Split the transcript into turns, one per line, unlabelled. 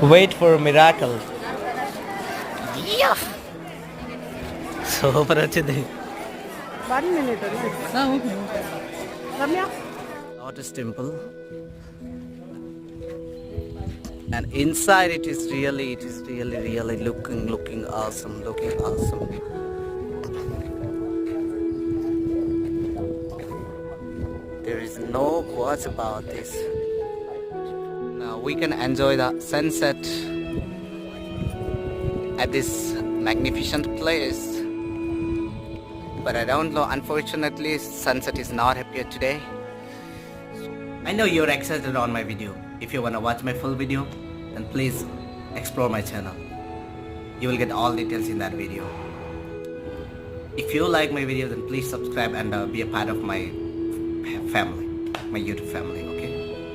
Wait for a miracle. Yeah. Super వచ్చింది.
1 minute.
Okay.
Ramya?
Lotus temple. And inside it is really looking awesome. There is no words about this. Now we can enjoy the sunset at this magnificent place. But I don't know, unfortunately sunset is not appeared today. I know you're excited on my video. If you wanna watch my full video, then please explore my channel. You will get all details in that video. If you like my video, then please subscribe and be a part of my family, my YouTube family.